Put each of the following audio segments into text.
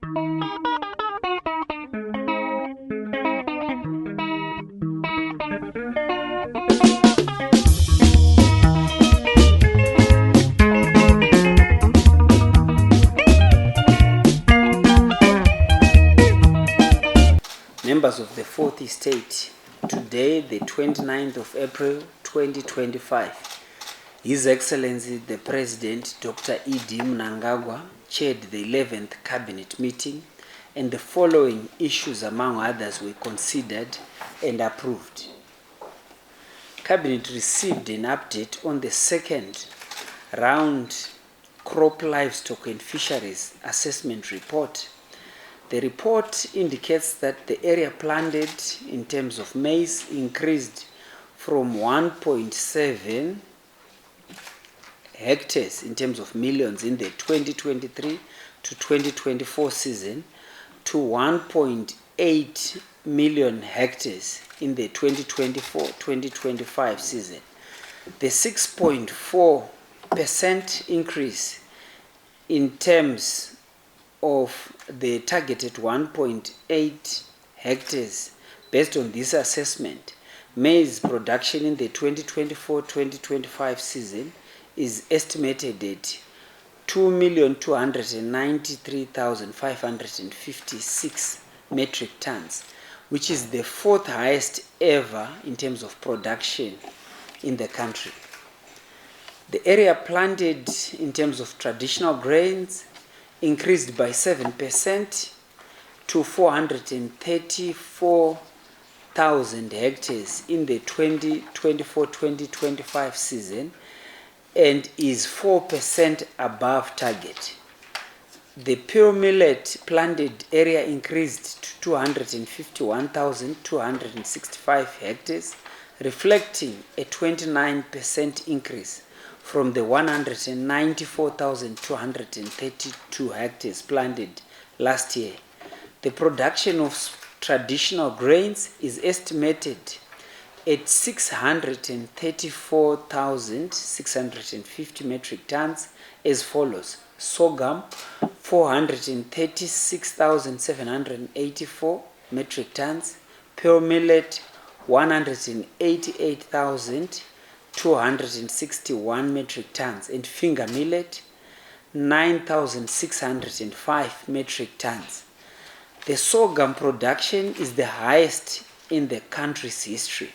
Members of the Fourth Estate, today the 29th of April 2025, His Excellency the President Dr. E.D. Mnangagwa chaired the 11th Cabinet meeting, and the following issues among others were considered and approved. Cabinet received an update on the second round crop, livestock and fisheries assessment report. The report indicates that the area planted in terms of maize increased from 1.7 hectares in terms of millions in the 2023 to 2024 season to 1.8 million hectares in the 2024-2025 season. The 6.4% increase in terms of the targeted 1.8 hectares. Based on this assessment, maize production in the 2024-2025 season is estimated at 2,293,556 metric tons, which is the fourth highest ever in terms of production in the country. The area planted in terms of traditional grains increased by 7% to 434,000 hectares in the 2024-2025 season and is 4% above target. The pure millet planted area increased to 251,265 hectares, reflecting a 29% increase from the 194,232 hectares planted last year. The production of traditional grains is estimated at 634,650 metric tons as follows: sorghum 436,784 metric tons, pure millet 188,261 metric tons, and finger millet 9,605 metric tons. The sorghum production is the highest in the country's history.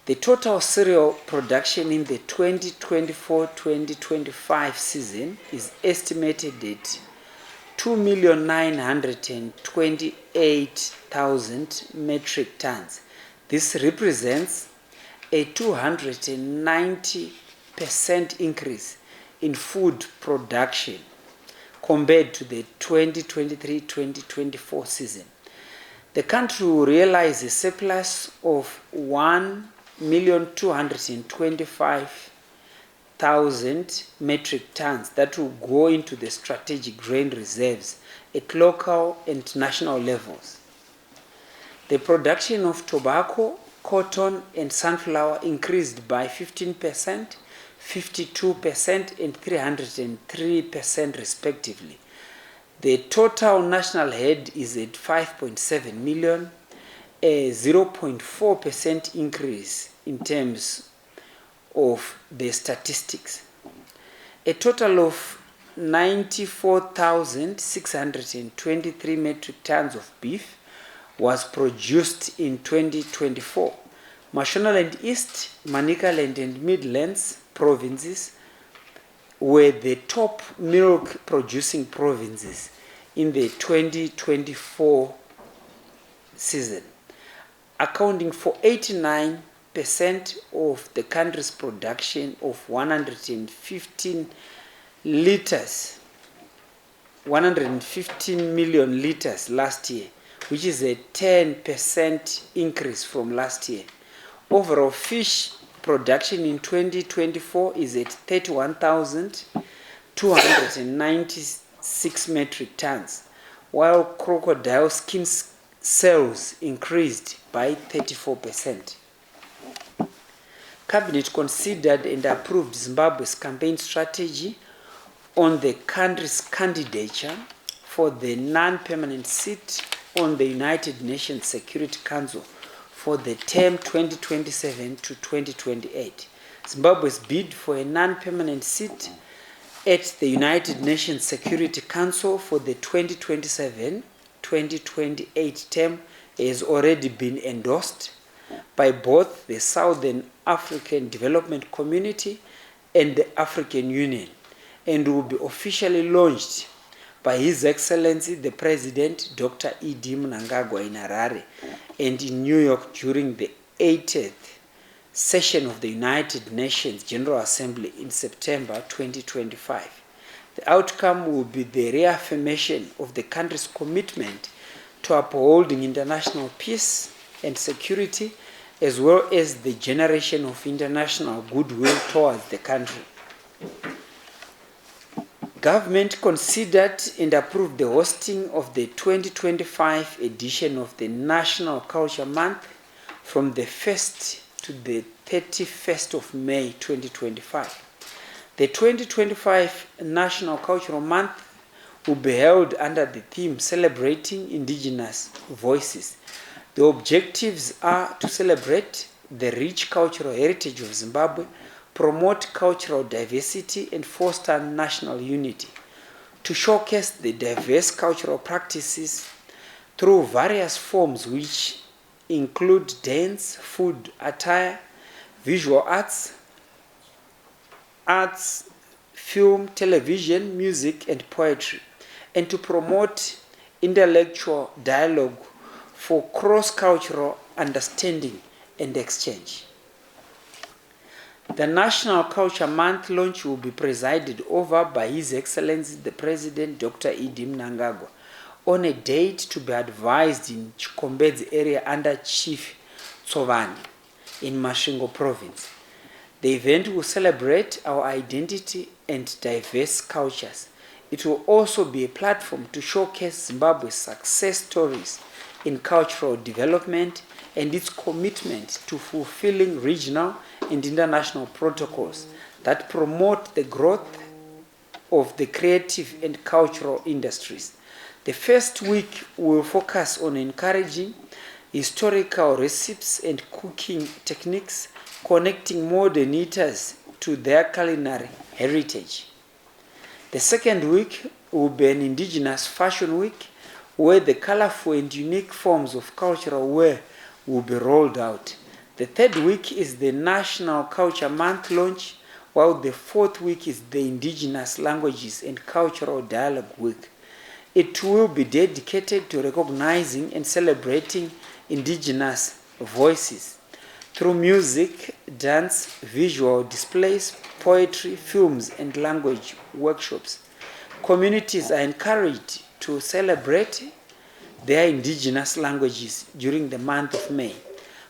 The total cereal production in the 2024-2025 season is estimated at 2,928,000 metric tons. This represents a 290% increase in food production compared to the 2023-2024 season. The country will realize a surplus of 1,225,000 metric tons that will go into the strategic grain reserves at local and national levels. The production of tobacco, cotton and sunflower increased by 15%, 52% and 303% respectively. The total national head is at 5.7 million, a 0.4% increase in terms of the statistics. A total of 94,623 metric tons of beef was produced in 2024. Mashonaland East, Manicaland and Midlands provinces were the top milk producing provinces in the 2024 season, accounting for 89% of the country's production of 115 million liters last year, which is a 10% increase from last year. Overall fish production in 2024 is at 31,296 metric tons, while crocodile skin sales increased by 34%. Cabinet considered and approved Zimbabwe's campaign strategy on the country's candidature for the non-permanent seat on the United Nations Security Council for the term 2027 to 2028. Zimbabwe's bid for a non-permanent seat at the United Nations Security Council for the 2027-2028 term has already been endorsed by both the Southern African Development Community and the African Union, and will be officially launched by His Excellency the President Dr. E.D. Mnangagwa in Harare and in New York during the 80th session of the United Nations General Assembly in September 2025. The outcome will be the reaffirmation of the country's commitment to upholding international peace and security, as well as the generation of international goodwill towards the country. Government considered and approved the hosting of the 2025 edition of the National Culture Month from the 1st to the 31st of May 2025. The 2025 National Cultural Month will be held under the theme Celebrating Indigenous Voices. The objectives are to celebrate the rich cultural heritage of Zimbabwe, promote cultural diversity, and foster national unity, to showcase the diverse cultural practices through various forms which include dance, food, attire, visual arts, film, television, music, and poetry, and to promote intellectual dialogue for cross-cultural understanding and exchange. The National Culture Month launch will be presided over by His Excellency the President Dr. E.D. Mnangagwa on a date to be advised in Chikombedzi area under Chief Tsovani in Masvingo Province. The event will celebrate our identity and diverse cultures. It will also be a platform to showcase Zimbabwe's success stories in cultural development and its commitment to fulfilling regional and international protocols that promote the growth of the creative and cultural industries. The first week will focus on encouraging historical recipes and cooking techniques, connecting modern eaters to their culinary heritage. The second week will be an Indigenous Fashion Week, where the colorful and unique forms of cultural wear will be rolled out. The third week is the National Culture Month launch, while the fourth week is the Indigenous Languages and Cultural Dialogue Week. It will be dedicated to recognizing and celebrating indigenous voices through music, dance, visual displays, poetry, films, and language workshops. Communities are encouraged to celebrate their indigenous languages during the month of May.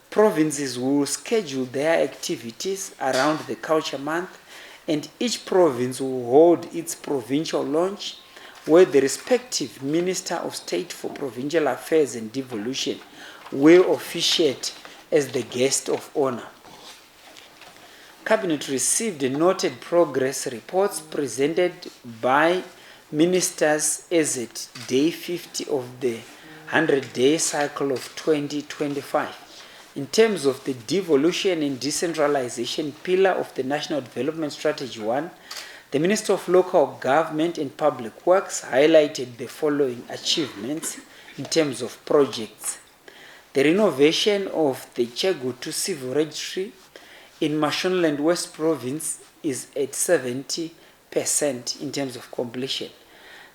Provinces will schedule their activities around the Culture Month, and each province will hold its provincial launch, where the respective Minister of State for Provincial Affairs and Devolution will officiate as the guest of honor. Cabinet received noted progress reports presented by ministers as at day 50 of the 100-day cycle of 2025. In terms of the devolution and decentralization pillar of the National Development Strategy 1, the Minister of Local Government and Public Works highlighted the following achievements in terms of projects. The renovation of the Chegutu Civil Registry in Mashonaland West Province is at 70% in terms of completion.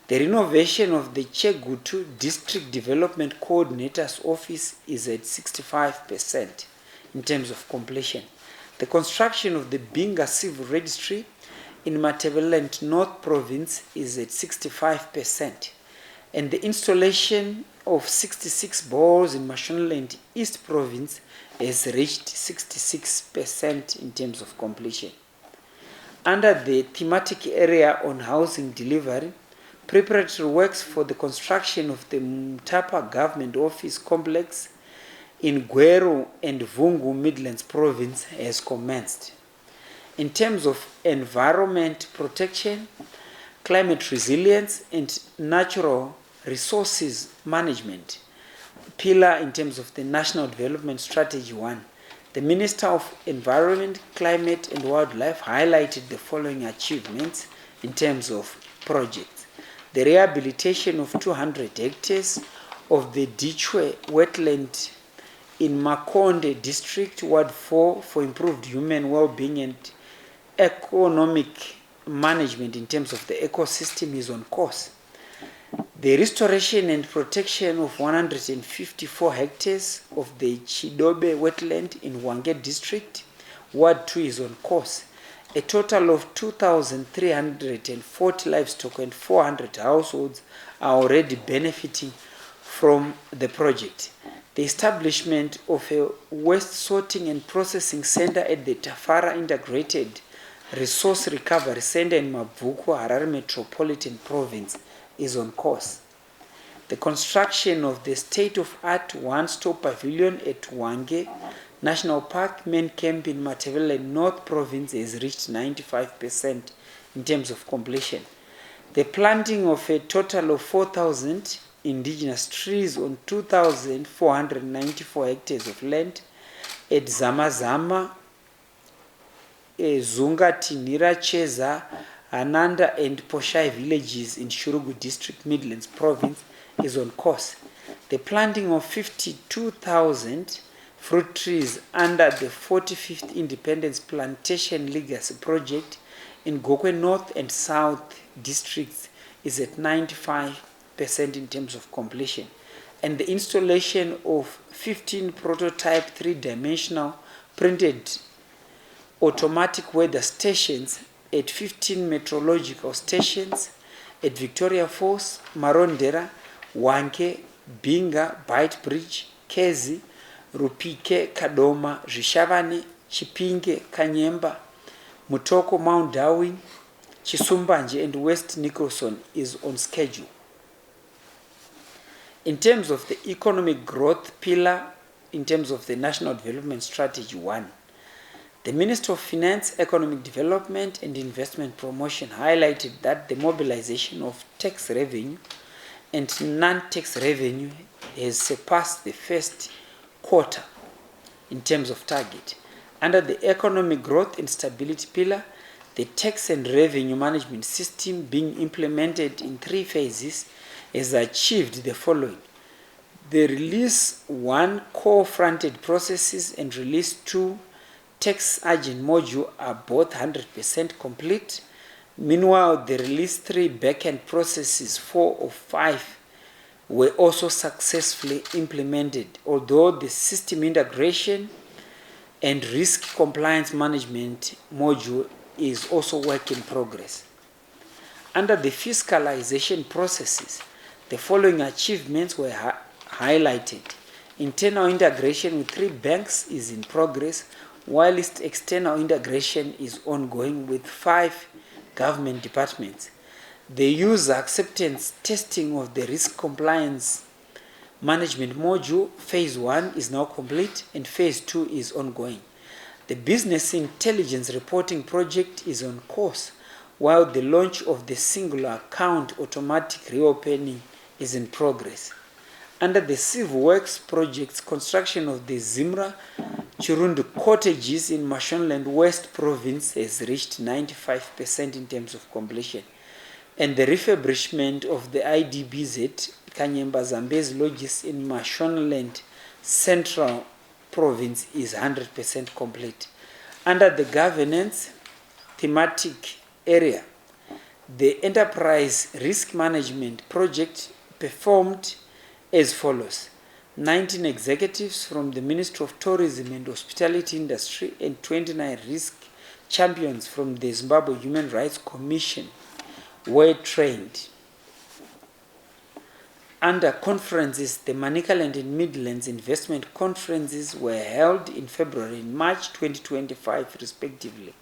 The renovation of the Chegutu District Development Coordinator's Office is at 65% in terms of completion. The construction of the Binga Civil Registry in Matabeleland North Province is at 65%. And the installation of 66 boreholes in Mashonaland East Province has reached 66% in terms of completion. Under the thematic area on housing delivery, preparatory works for the construction of the Mutapa Government Office Complex in Gweru and Vungu Midlands Province has commenced. In terms of environment protection, climate resilience, and natural resources management pillar in terms of the National Development Strategy 1, the Minister of Environment, Climate and Wildlife highlighted the following achievements in terms of projects. The rehabilitation of 200 hectares of the Dichwe wetland in Makonde district, Ward 4, for improved human well-being and economic management in terms of the ecosystem is on course. The restoration and protection of 154 hectares of the Chidobe wetland in Wange district, Ward 2 is on course. A total of 2,340 livestock and 400 households are already benefiting from the project. The establishment of a waste sorting and processing center at the Tafara Integrated Resource Recovery Center in Mavuku, Harare Metropolitan Province is on course. The construction of the state-of-art one-stop pavilion at Wange National Park main camp in Matebele North Province has reached 95% in terms of completion. The planting of a total of 4,000 indigenous trees on 2,494 hectares of land at Zamazama, Zungati, Niracheza, Ananda and Poshai villages in Shurugu District, Midlands Province is on course. The planting of 52,000 fruit trees under the 45th Independence Plantation Legacy Project in Gokwe North and South districts is at 95% in terms of completion. And the installation of 15 prototype 3-dimensional printed automatic weather stations at 15 meteorological stations at Victoria Falls, Marondera, Wanke, Binga, Bight Bridge, Kezi, Rupike, Kadoma, Rishavane, Chipinge, Kanyemba, Mutoko, Mount Darwin, Chisumbanje and West Nicholson is on schedule. In terms of the economic growth pillar, in terms of the National Development Strategy 1, the Minister of Finance, Economic Development and Investment Promotion highlighted that the mobilization of tax revenue and non-tax revenue has surpassed the first quarter in terms of target. Under the Economic Growth and Stability pillar, the tax and revenue management system being implemented in 3 phases has achieved the following. The Release 1 core fronted processes and Release 2 tax agent module are both 100% complete. Meanwhile, the Release 3 backend processes 4 of 5 were also successfully implemented, although the system integration and risk compliance management module is also work in progress. Under the fiscalization processes, the following achievements were highlighted. Internal integration with 3 banks is in progress, whilst external integration is ongoing with 5 government departments. The user acceptance testing of the risk compliance management module, phase 1 is now complete and phase 2 is ongoing. The business intelligence reporting project is on course, while the launch of the singular account automatic reopening is in progress. Under the civil works projects, construction of the Zimra Chirundu cottages in Mashonaland West Province has reached 95% in terms of completion. And the refurbishment of the IDBZ Kanyemba Zambezi lodges in Mashonaland Central Province is 100% complete. Under the governance thematic area, the enterprise risk management project performed as follows. 19 executives from the Ministry of Tourism and Hospitality Industry and 29 risk champions from the Zimbabwe Human Rights Commission were trained. Under conferences, the Manicaland and Midlands investment conferences were held in February and March 2025 respectively,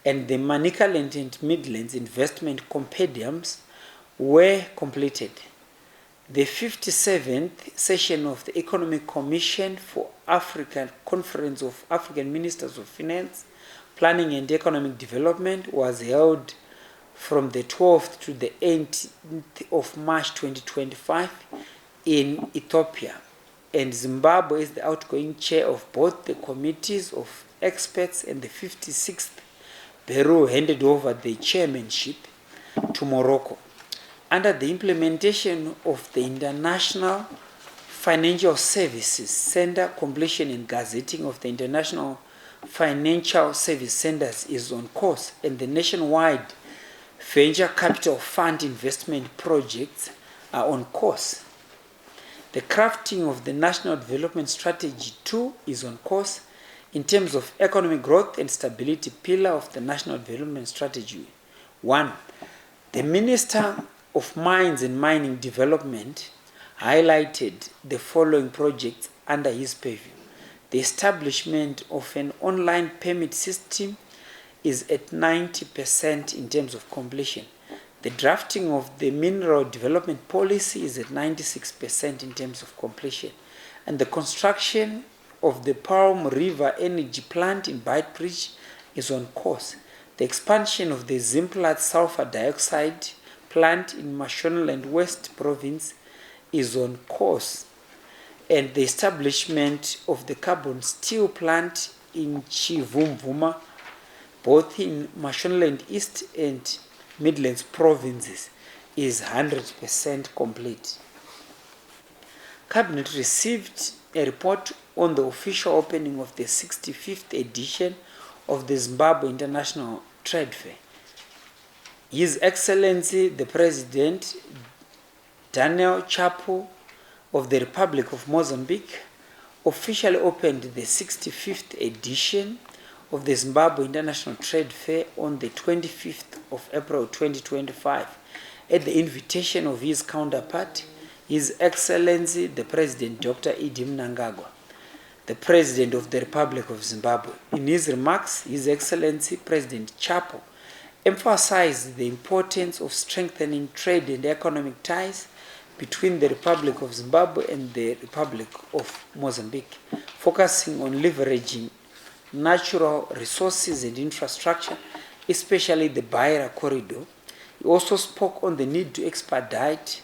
and the Manicaland and Midlands investment compendiums were completed. The 57th session of the Economic Commission for African Conference of African Ministers of Finance, Planning and Economic Development was held from the 12th to the 18th of March 2025 in Ethiopia, and Zimbabwe is the outgoing chair of both the committees of experts, and the 56th Bureau handed over the chairmanship to Morocco. Under the implementation of the International Financial Services Center, completion and gazetting of the International Financial Service Centers is on course, and the nationwide venture capital fund investment projects are on course. The crafting of the National Development Strategy 2 is on course. In terms of economic growth and stability pillar of the National Development Strategy 1, the Minister of Mines and Mining Development highlighted the following projects under his purview. The establishment of an online permit system is at 90% in terms of completion. The drafting of the mineral development policy is at 96% in terms of completion. And the construction of the Palm River Energy Plant in Beitbridge is on course. The expansion of the Zimplats sulfur dioxide plant in Mashonaland West Province is on course. And the establishment of the carbon steel plant in Chivumvuma, both in Mashonaland East and Midlands provinces, is 100% complete. Cabinet received a report on the official opening of the 65th edition of the Zimbabwe International Trade Fair. His Excellency the President Daniel Chapo of the Republic of Mozambique officially opened the 65th edition of the Zimbabwe International Trade Fair on the 25th of April 2025 at the invitation of his counterpart, His Excellency the President Dr. Mnangagwa, the President of the Republic of Zimbabwe. In his remarks, His Excellency President Chapo emphasized the importance of strengthening trade and economic ties between the Republic of Zimbabwe and the Republic of Mozambique, focusing on leveraging natural resources and infrastructure, especially the Beira corridor. He also spoke on the need to expedite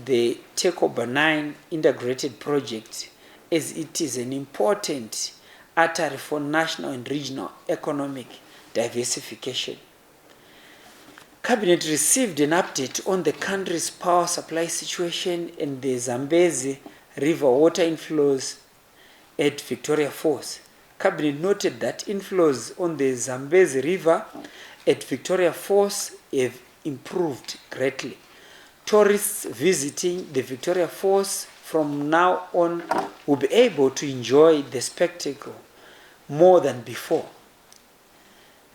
the Takeover 9 integrated project, as it is an important artery for national and regional economic diversification. Cabinet received an update on the country's power supply situation and the Zambezi River water inflows at Victoria Falls. Cabinet noted that inflows on the Zambezi River at Victoria Falls have improved greatly. Tourists visiting the Victoria Falls from now on will be able to enjoy the spectacle more than before.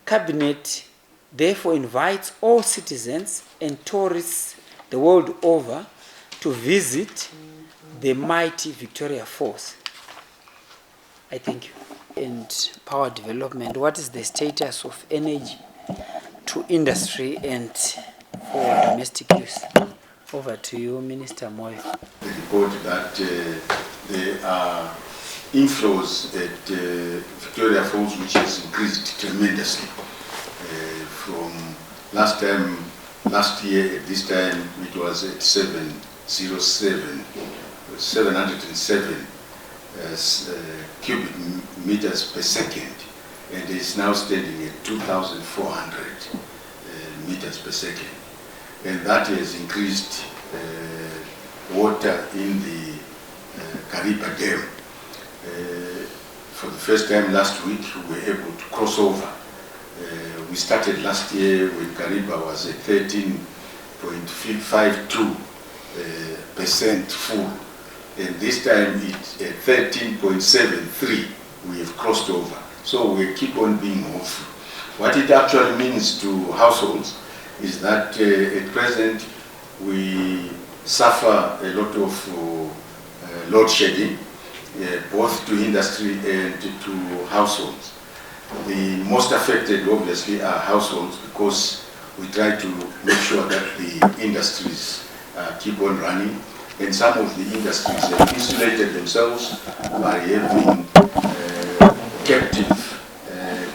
Cabinet therefore invites all citizens and tourists the world over to visit the mighty Victoria Falls. I thank you. And power development, what is the status of energy to industry and for domestic use? Over to you, Minister Moyo. The report that there are inflows at Victoria Falls, which has increased tremendously. From last year at this time, it was at 707 cubic meters per second, and is now standing at 2,400 meters per second. And that has increased water in the Kariba Dam. For the first time last week, we were able to cross over. We started last year when Kariba was at 13.52% full, and this time it's at 13.73. We have crossed over. So we keep on being hopeful. What it actually means to households is that at present we suffer a lot of load shedding, both to industry and to households. The most affected obviously are households, because we try to make sure that the industries keep on running, and some of the industries have insulated themselves by having captive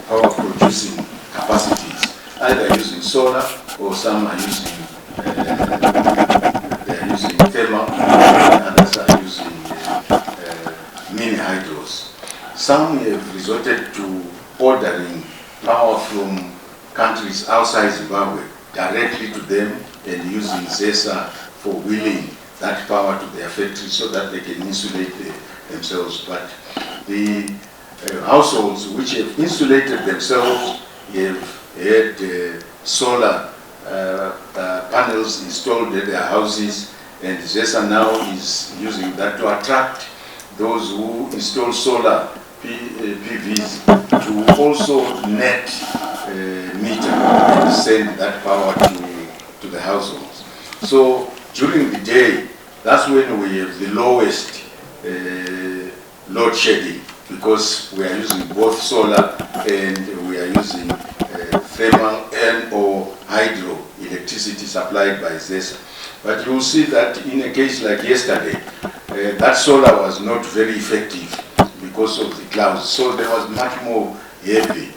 power producing capacities, either using solar or because some are using thermal, others are using mini hydros. Some have resorted to ordering power from countries outside Zimbabwe directly to them and using ZESA for wheeling that power to their factories so that they can insulate themselves. But the households which have insulated themselves have had solar panels installed at their houses, and ZESA now is using that to attract those who install solar PVs to also net meter to send that power to the households. So during the day, that's when we have the lowest load shedding, because we are using both solar and we are using thermal and or hydro electricity supplied by ZESA. But you will see that in a case like yesterday, that solar was not very effective because of the clouds. So there was much more heavy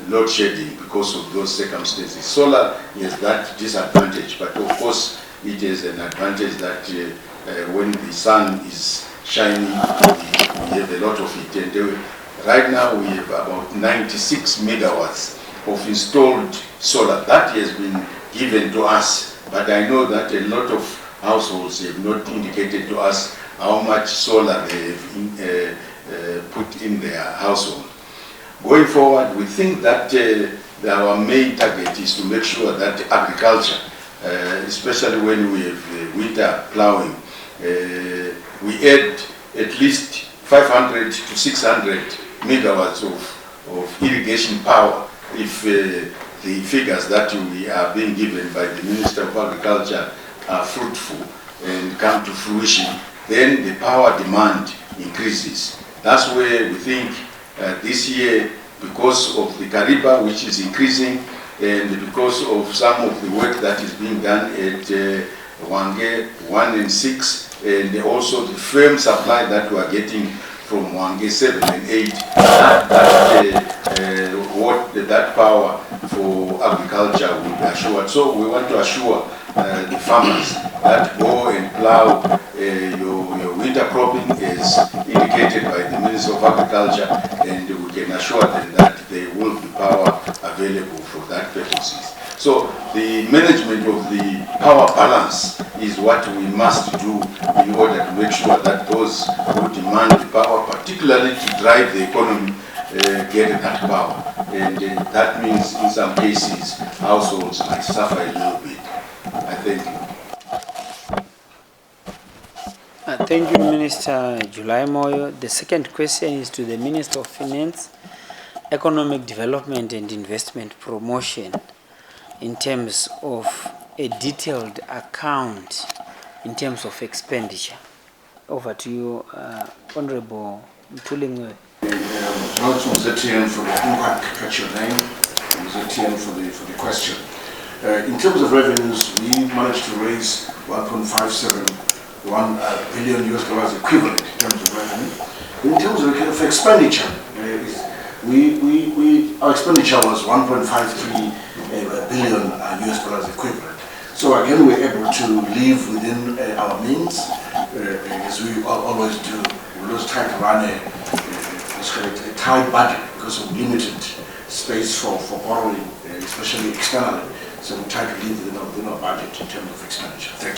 load shedding because of those circumstances. Solar has that disadvantage, but of course it is an advantage that when the sun is shining, we have a lot of it. And right now we have about 96 megawatts of installed solar. That has been given to us, but I know that a lot of households have not indicated to us how much solar they have put in their household. Going forward, we think that our main target is to make sure that agriculture, especially when we have winter plowing, we add at least 500 to 600 megawatts of irrigation power if the figures that we are being given by the Minister of Agriculture are fruitful and come to fruition, then the power demand increases. That's where we think this year, because of the Kariba, which is increasing, and because of some of the work that is being done at Wange 1 and 6, and also the firm supply that we are getting from Wange 7 and 8, that power for agriculture will be assured. So we want to assure the farmers that go and plow your winter cropping as indicated by the Minister of Agriculture, and we can assure them that there will be power available for that purposes. So the management of the power balance is what we must do in order to make sure that those who demand the power, particularly to drive the economy, get that power. And that means in some cases households might suffer a little bit. I thank you. Thank you, Minister July Moyo. The second question is to the Minister of Finance, Economic Development and Investment Promotion, in terms of a detailed account in terms of expenditure. Over to you, Honorable Mtulingwe. Zetian for the quite catch your name. Zetian for the question. In terms of revenues, we managed to raise 1.571 billion US dollars equivalent in terms of revenue. In terms of expenditure, our expenditure was 1.53 billion US dollars equivalent. So again, we're able to live within our means, as we always do. We always try to run a tight budget because of limited space for borrowing, especially externally. So we try to live within our budget in terms of expenditure. Thank you.